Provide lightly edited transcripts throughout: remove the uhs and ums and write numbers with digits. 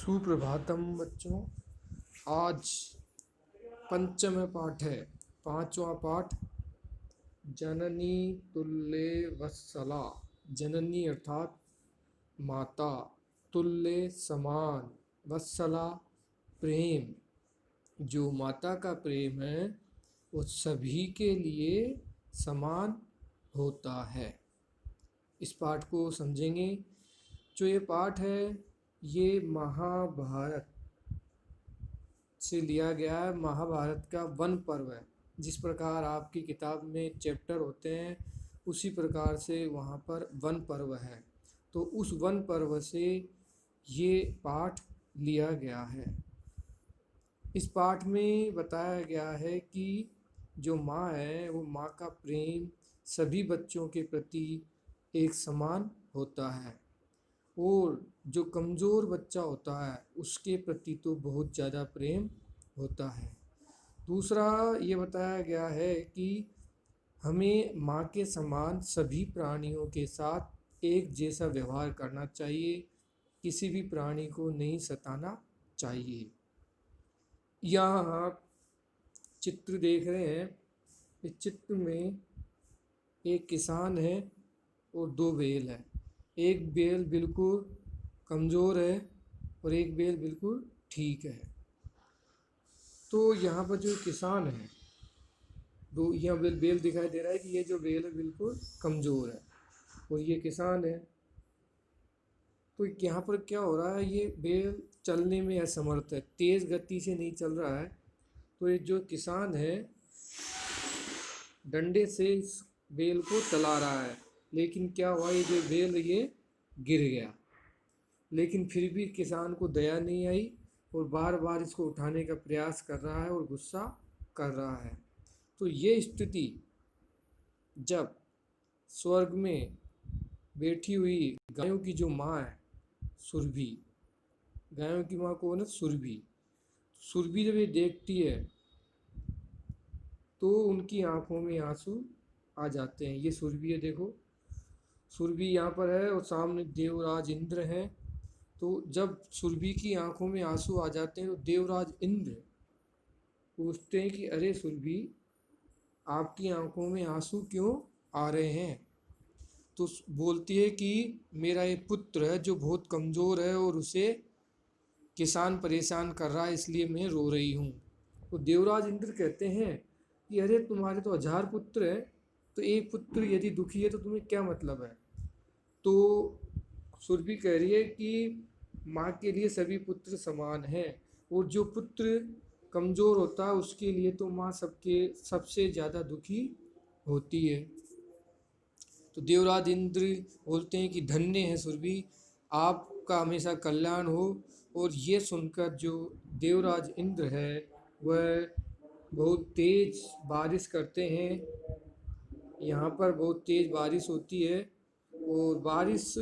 सुप्रभातम बच्चों। आज पंचम पाठ है, पांचवा पाठ। जननी तुल्ये वत्सला। जननी अर्थात माता, तुल्य समान, वत्सला प्रेम। जो माता का प्रेम है वो सभी के लिए समान होता है। इस पाठ को समझेंगे। जो ये पाठ है ये महाभारत से लिया गया है। महाभारत का वन पर्व है। जिस प्रकार आपकी किताब में चैप्टर होते हैं उसी प्रकार से वहाँ पर वन पर्व है। तो उस वन पर्व से ये पाठ लिया गया है। इस पाठ में बताया गया है कि जो माँ है वो माँ का प्रेम सभी बच्चों के प्रति एक समान होता है, और जो कमज़ोर बच्चा होता है उसके प्रति तो बहुत ज़्यादा प्रेम होता है। दूसरा ये बताया गया है कि हमें माँ के समान सभी प्राणियों के साथ एक जैसा व्यवहार करना चाहिए, किसी भी प्राणी को नहीं सताना चाहिए। यहाँ आप चित्र देख रहे हैं। इस चित्र में एक किसान है और दो बैल है। एक बैल बिल्कुल कमज़ोर है और एक बैल बिल्कुल ठीक है। तो यहाँ पर जो किसान है, दो यहाँ बैल दिखाई दे रहा है कि ये जो बैल है बिल्कुल कमज़ोर है और ये किसान है। तो यहाँ पर क्या हो रहा है, ये बैल चलने में असमर्थ है, तेज़ गति से नहीं चल रहा है। तो ये जो किसान है डंडे से इस बैल को चला रहा है, लेकिन क्या हुआ, ये जो बैल ये गिर गया। लेकिन फिर भी किसान को दया नहीं आई और बार बार इसको उठाने का प्रयास कर रहा है और गुस्सा कर रहा है। तो ये स्थिति जब स्वर्ग में बैठी हुई गायों की जो माँ है सुरभि, गायों की माँ कौन है? सुरभि। सुरभि जब ये देखती है तो उनकी आंखों में आंसू आ जाते हैं। ये सुरभि है, देखो सुरभि यहाँ पर है और सामने देवराज इंद्र हैं। तो जब सुरभि की आंखों में आंसू आ जाते हैं तो देवराज इंद्र पूछते हैं कि अरे सुरभि, आपकी आंखों में आंसू क्यों आ रहे हैं? तो बोलती है कि मेरा एक पुत्र है जो बहुत कमज़ोर है और उसे किसान परेशान कर रहा है, इसलिए मैं रो रही हूँ। तो देवराज इंद्र कहते हैं कि अरे तुम्हारे तो 1000 पुत्र हैं, तो एक पुत्र यदि दुखी है तो तुम्हें क्या मतलब है? तो सुरभि कह रही है कि माँ के लिए सभी पुत्र समान हैं, और जो पुत्र कमज़ोर होता है उसके लिए तो माँ सबसे ज़्यादा दुखी होती है। तो देवराज इंद्र बोलते हैं कि धन्य है सुरभि, आपका हमेशा कल्याण हो। और ये सुनकर जो देवराज इंद्र है वह बहुत तेज़ बारिश करते हैं। यहाँ पर बहुत तेज़ बारिश होती है और बारिश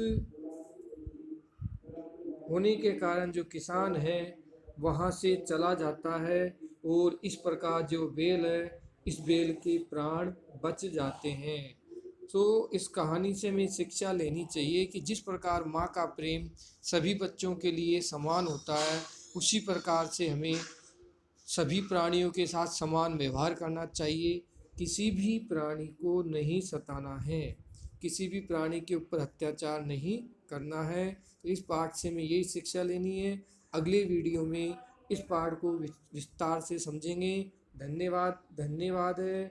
होने के कारण जो किसान है वहाँ से चला जाता है, और इस प्रकार जो बैल है इस बैल के प्राण बच जाते हैं। तो इस कहानी से हमें शिक्षा लेनी चाहिए कि जिस प्रकार माँ का प्रेम सभी बच्चों के लिए समान होता है, उसी प्रकार से हमें सभी प्राणियों के साथ समान व्यवहार करना चाहिए। किसी भी प्राणी को नहीं सताना है, किसी भी प्राणी के ऊपर अत्याचार नहीं करना है। तो इस पाठ से हमें यही शिक्षा लेनी है। अगले वीडियो में इस पाठ को विस्तार से समझेंगे। धन्यवाद। धन्यवाद है।